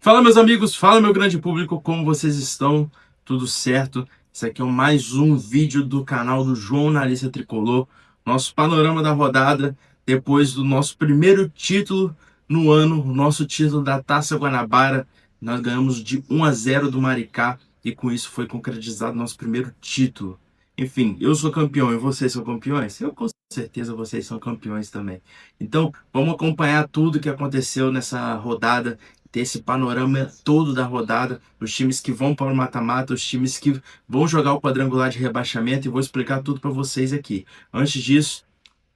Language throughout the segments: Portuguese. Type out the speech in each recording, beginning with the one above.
Fala, meus amigos, fala, meu grande público, como vocês estão? Tudo certo? Esse aqui é mais um vídeo do canal do Jornalista Tricolor, nosso panorama da rodada, depois do nosso primeiro título no ano, o nosso título da Taça Guanabara. Nós ganhamos de 1-0 do Maricá e com isso foi concretizado nosso primeiro título. Enfim, eu sou campeão e vocês são campeões? Eu com certeza vocês são campeões também. Então, vamos acompanhar tudo que aconteceu nessa rodada, ter esse panorama todo da rodada, os times que vão para o mata-mata, os times que vão jogar o quadrangular de rebaixamento, e vou explicar tudo para vocês aqui. Antes disso,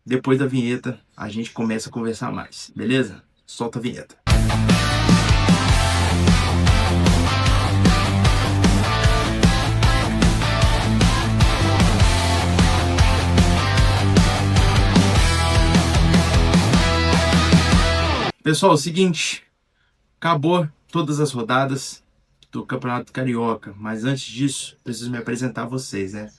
depois da vinheta, a gente começa a conversar mais, beleza? Solta a vinheta. Pessoal, é o seguinte, acabou todas as rodadas do Campeonato Carioca, mas antes disso, preciso me apresentar a vocês, né?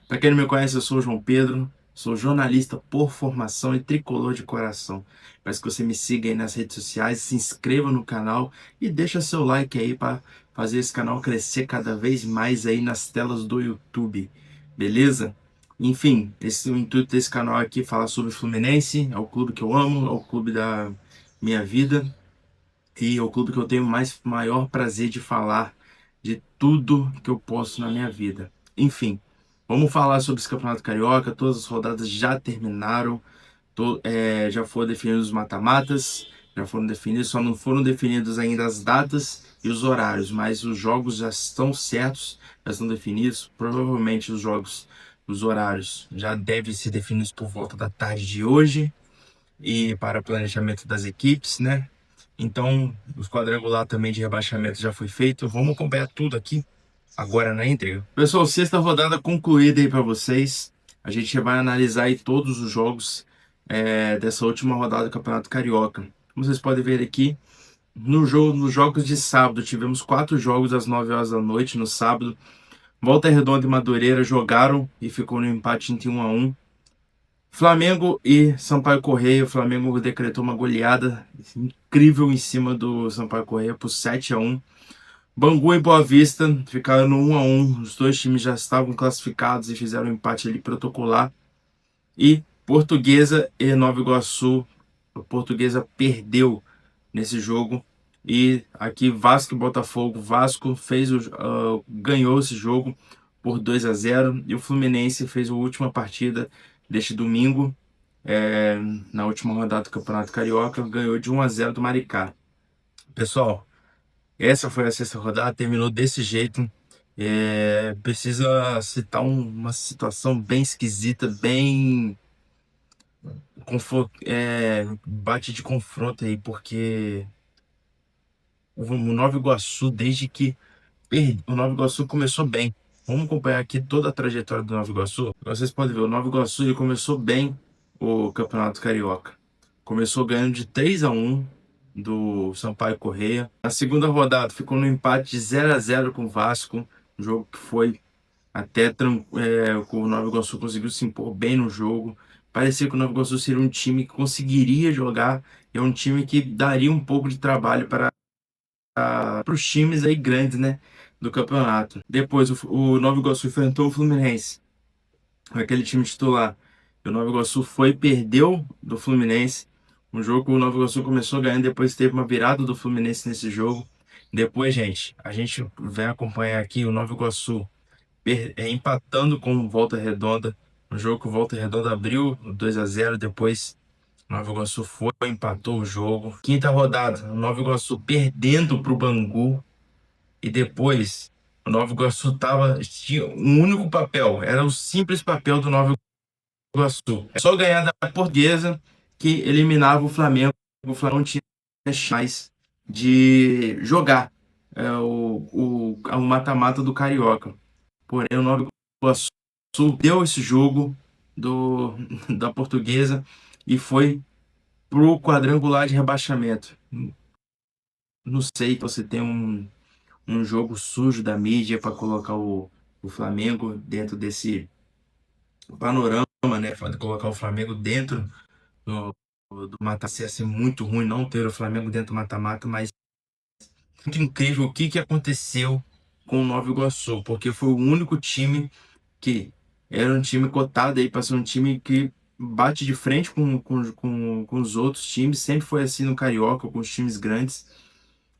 Para quem não me conhece, eu sou o João Pedro, sou jornalista por formação e tricolor de coração. Peço que você me siga aí nas redes sociais, se inscreva no canal e deixa seu like aí para fazer esse canal crescer cada vez mais aí nas telas do YouTube, beleza? Enfim, o intuito desse canal aqui é falar sobre o Fluminense, é o clube que eu amo, é o clube da minha vida e é o clube que eu tenho maior prazer de falar de tudo que eu posso na minha vida. Enfim, vamos falar sobre esse Campeonato Carioca. Todas as rodadas já terminaram, já foram definidos os mata-matas, já foram definidos, só não foram definidos ainda as datas e os horários, mas os jogos já estão certos, já estão definidos. Provavelmente os horários já devem ser definidos por volta da tarde de hoje e para planejamento das equipes, né? Então, os quadrangular também de rebaixamento já foi feito. Vamos acompanhar tudo aqui agora na íntegra. Pessoal, sexta rodada concluída aí para vocês. A gente vai analisar aí todos os jogos dessa última rodada do Campeonato Carioca. Como vocês podem ver aqui, nos jogos de sábado, tivemos 4 jogos às 9 horas da noite no sábado. Volta Redonda e Madureira jogaram e ficou no empate em 1-1. Flamengo e Sampaio Corrêa. O Flamengo decretou uma goleada incrível em cima do Sampaio Corrêa por 7-1. Bangu e Boa Vista ficaram no 1-1. Os dois times já estavam classificados e fizeram um empate ali protocolar. E Portuguesa e Nova Iguaçu. A Portuguesa perdeu nesse jogo. E aqui Vasco e Botafogo. Vasco ganhou esse jogo por 2-0. E o Fluminense fez a última partida deste domingo, na última rodada do Campeonato Carioca, ganhou de 1-0 do Maricá. Pessoal, essa foi a sexta rodada, terminou desse jeito. Precisa citar uma situação bem esquisita, bem bate de confronto aí, porque o Nova Iguaçu, desde que o Nova Iguaçu começou bem. Vamos acompanhar aqui toda a trajetória do Nova Iguaçu. Vocês podem ver, o Nova Iguaçu ele começou bem o Campeonato Carioca. Começou ganhando de 3-1 do Sampaio Corrêa. Na segunda rodada ficou no empate de 0-0 com o Vasco. Um jogo que foi o Nova Iguaçu conseguiu se impor bem no jogo. Parecia que o Nova Iguaçu seria um time que conseguiria jogar. É um time que daria um pouco de trabalho para os times aí grandes, né, do campeonato. Depois o Nova Iguaçu enfrentou o Fluminense, aquele time titular. O Nova Iguaçu perdeu do Fluminense. Um jogo que o Nova Iguaçu começou ganhando, depois teve uma virada do Fluminense nesse jogo. Depois, gente, a gente vai acompanhar aqui o Nova Iguaçu empatando com o Volta Redonda. Um jogo que o Volta Redonda abriu 2-0, depois o Nova Iguaçu empatou o jogo. Quinta rodada, o Nova Iguaçu perdendo para o Bangu. E depois, o Nova Iguaçu tinha um único papel, era o simples papel do Nova Iguaçu. É só ganhar da Portuguesa que eliminava o Flamengo. O Flamengo não tinha chance de jogar o mata-mata do Carioca. Porém, o Nova Iguaçu deu esse jogo da Portuguesa e foi pro quadrangular de rebaixamento. Não sei se você tem um jogo sujo da mídia para colocar o Flamengo dentro desse panorama, né? Para colocar o Flamengo dentro do mata-mata. Ia ser muito ruim não ter o Flamengo dentro do mata-mata, mas Muito incrível o que aconteceu com o Nova Iguaçu, porque foi o único time que era um time cotado aí para ser um time que bate de frente com os outros times, sempre foi assim no Carioca, com os times grandes.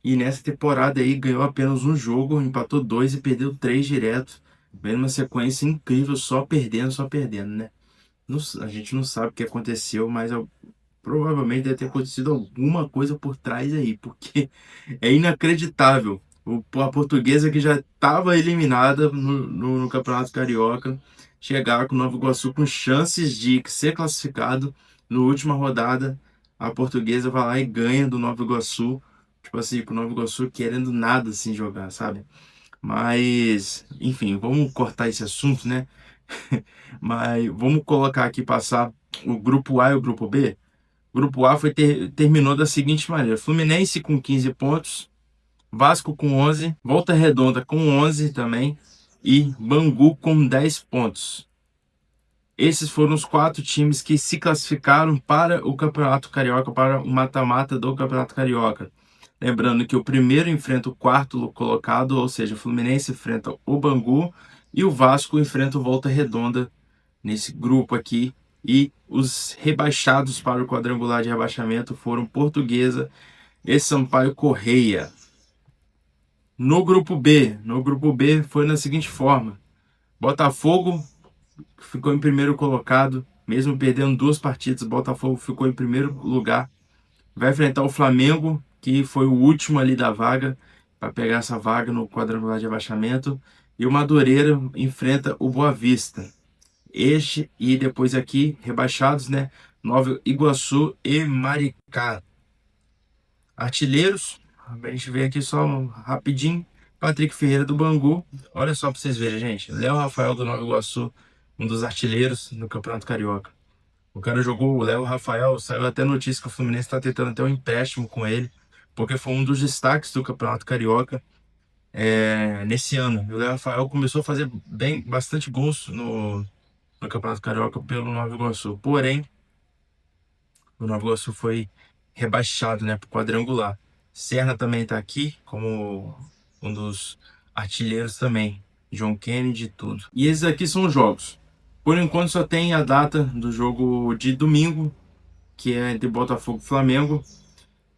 E nessa temporada aí ganhou apenas um jogo, empatou dois e perdeu três direto. Vendo uma sequência incrível, só perdendo, né? A gente não sabe o que aconteceu, mas provavelmente deve ter acontecido alguma coisa por trás aí, porque é inacreditável. A Portuguesa, que já estava eliminada no Campeonato Carioca, chegar com o Nova Iguaçu com chances de ser classificado na última rodada. A Portuguesa vai lá e ganha do Nova Iguaçu. Tipo assim, pro Nova Iguaçu querendo nada assim jogar, sabe? Mas, enfim, vamos cortar esse assunto, né? Mas vamos colocar aqui, passar o grupo A e o grupo B. O grupo A terminou da seguinte maneira: Fluminense com 15 pontos, Vasco com 11, Volta Redonda com 11 também e Bangu com 10 pontos. Esses foram os quatro times que se classificaram para o Campeonato Carioca, para o mata-mata do Campeonato Carioca. Lembrando que o primeiro enfrenta o quarto colocado, ou seja, o Fluminense enfrenta o Bangu e o Vasco enfrenta o Volta Redonda nesse grupo aqui. E os rebaixados para o quadrangular de rebaixamento foram Portuguesa e Sampaio Correia. No grupo B foi na seguinte forma: Botafogo ficou em primeiro colocado, mesmo perdendo duas partidas, o Botafogo ficou em primeiro lugar. Vai enfrentar o Flamengo, que foi o último ali da vaga, para pegar essa vaga no quadrangular de rebaixamento. E o Madureira enfrenta o Boa Vista. Este e depois aqui, rebaixados, né? Nova Iguaçu e Maricá. Artilheiros, a gente vê aqui só rapidinho. Patrick Ferreira do Bangu. Olha só para vocês verem, gente. Léo Rafael do Nova Iguaçu, um dos artilheiros no Campeonato Carioca. O cara jogou, o Léo Rafael, saiu até notícia que o Fluminense está tentando até um empréstimo com ele, porque foi um dos destaques do Campeonato Carioca nesse ano. E o Léo Rafael começou a fazer bastante gols no Campeonato Carioca pelo Nova Iguaçu. Porém, o Nova Iguaçu foi rebaixado, né, para o quadrangular. Serna também está aqui como um dos artilheiros também. John Kennedy e tudo. E esses aqui são os jogos. Por enquanto só tem a data do jogo de domingo, que é entre Botafogo e Flamengo.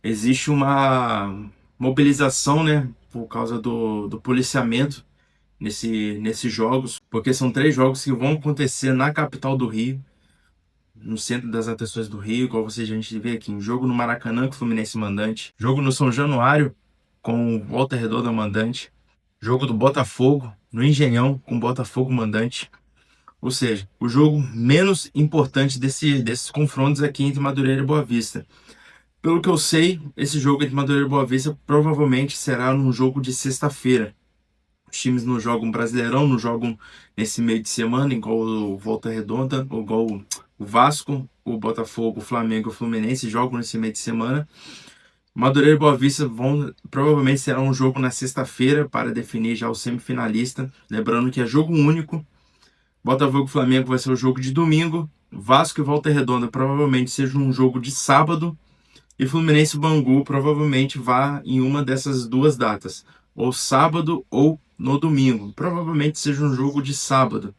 Existe uma mobilização, né, por causa do policiamento nesses jogos, porque são três jogos que vão acontecer na capital do Rio, no centro das atenções do Rio, igual a gente vê aqui, um jogo no Maracanã com o Fluminense mandante, jogo no São Januário com o Volta Redonda mandante, jogo do Botafogo no Engenhão com o Botafogo mandante. Ou seja, o jogo menos importante desses confrontos aqui entre Madureira e Boa Vista. Pelo que eu sei, esse jogo entre Madureira e Boa Vista provavelmente será num jogo de sexta-feira. Os times não jogam Brasileirão, não jogam nesse meio de semana, igual o Volta Redonda, ou igual o Vasco, o Botafogo, o Flamengo e o Fluminense jogam nesse meio de semana. Madureira e Boa Vista provavelmente será um jogo na sexta-feira para definir já o semifinalista. Lembrando que é jogo único. Botafogo e Flamengo vai ser o jogo de domingo. Vasco e Volta Redonda provavelmente seja um jogo de sábado. E Fluminense e Bangu provavelmente vá em uma dessas duas datas, ou sábado ou no domingo. Provavelmente seja um jogo de sábado,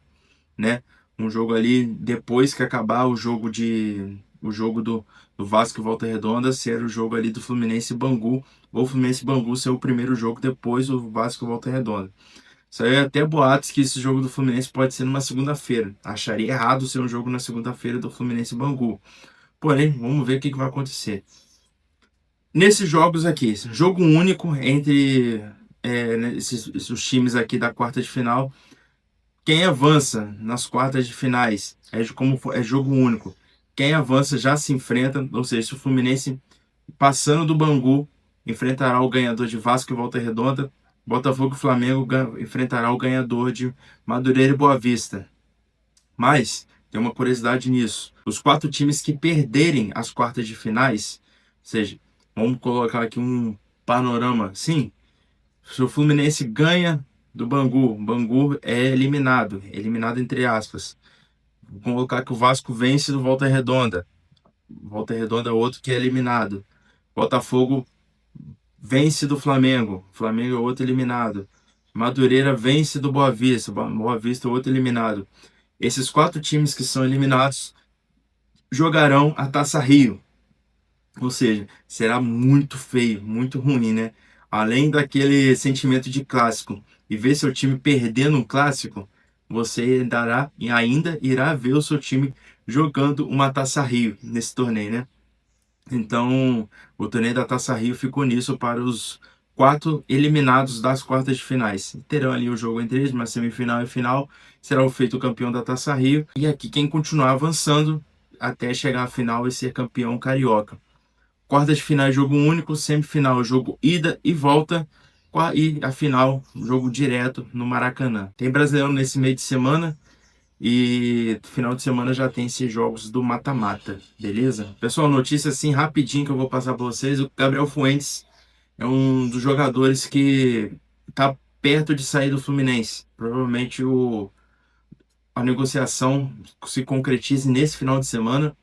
né? Um jogo ali depois que acabar o jogo do Vasco e Volta Redonda, ser o jogo ali do Fluminense e Bangu, ou Fluminense e Bangu ser o primeiro jogo depois do Vasco e Volta Redonda. Saiu até boatos que esse jogo do Fluminense pode ser numa segunda-feira. Acharia errado ser um jogo na segunda-feira do Fluminense e Bangu. Porém, vamos ver o que vai acontecer. Nesses jogos aqui, jogo único entre esses times aqui da quarta de final. Quem avança nas quartas de finais é jogo único. Quem avança já se enfrenta, ou seja, se o Fluminense passando do Bangu enfrentará o ganhador de Vasco e Volta Redonda, Botafogo e Flamengo enfrentará o ganhador de Madureira e Boa Vista. Mas tem uma curiosidade nisso: os quatro times que perderem as quartas de finais, ou seja, vamos colocar aqui um panorama. Sim, se o Fluminense ganha do Bangu, Bangu é eliminado entre aspas. Vou colocar que o Vasco vence do Volta Redonda é outro que é eliminado. Botafogo vence do Flamengo, Flamengo é outro eliminado. Madureira vence do Boa Vista, Boa Vista é outro eliminado. Esses 4 times que são eliminados jogarão a Taça Rio. Ou seja, será muito feio, muito ruim, né? Além daquele sentimento de clássico e ver seu time perdendo um clássico, você ainda irá ver o seu time jogando uma Taça Rio nesse torneio, né? Então, o torneio da Taça Rio ficou nisso para os 4 eliminados das quartas de finais. Terão ali o jogo entre eles, uma semifinal e final. Será feito o campeão da Taça Rio. E aqui quem continuar avançando até chegar à final e ser campeão carioca. Quartas de finais, jogo único. Semifinal, jogo ida e volta. E a final, jogo direto no Maracanã. Tem Brasileirão nesse meio de semana. E final de semana já tem esses jogos do mata-mata, beleza? Pessoal, notícia assim rapidinho que eu vou passar para vocês. O Gabriel Fuentes é um dos jogadores que tá perto de sair do Fluminense. Provavelmente a negociação se concretize nesse final de semana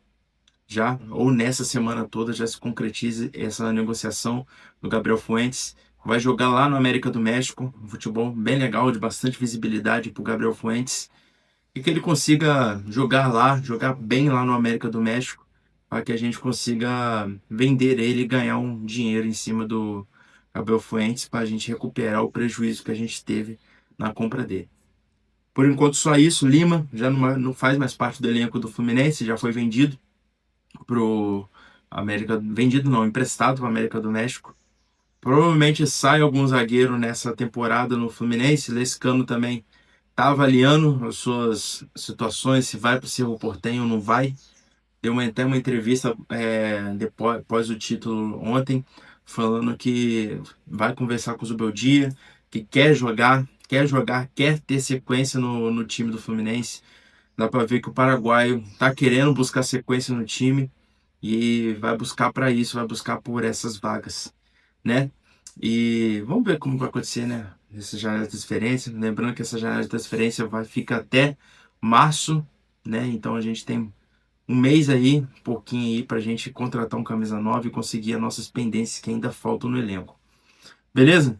já, ou nessa semana toda já se concretize essa negociação do Gabriel Fuentes. Vai jogar lá no América do México, um futebol bem legal, de bastante visibilidade para o Gabriel Fuentes. E que ele consiga jogar lá, jogar bem lá no América do México, para que a gente consiga vender ele e ganhar um dinheiro em cima do Abel Fuentes, para a gente recuperar o prejuízo que a gente teve na compra dele. Por enquanto, só isso. Lima já não faz mais parte do elenco do Fluminense, já foi vendido pro América. Vendido não, emprestado para o América do México. Provavelmente sai algum zagueiro nessa temporada no Fluminense. Lescano também tá avaliando as suas situações, se vai para o Cerro Porteño ou não vai. Deu até uma entrevista depois, após o título ontem, falando que vai conversar com o Zubeldia, que quer ter sequência no time do Fluminense. Dá para ver que o paraguaio tá querendo buscar sequência no time e vai buscar para isso, vai buscar por essas vagas, né? E vamos ver como vai acontecer, né? Essa janela de transferência. Lembrando que essa janela de transferência vai ficar até março, né? Então a gente tem um mês aí, um pouquinho aí, pra gente contratar um camisa 9 e conseguir as nossas pendências que ainda faltam no elenco. Beleza?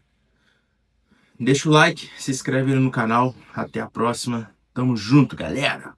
Deixa o like, se inscreve no canal. Até a próxima. Tamo junto, galera!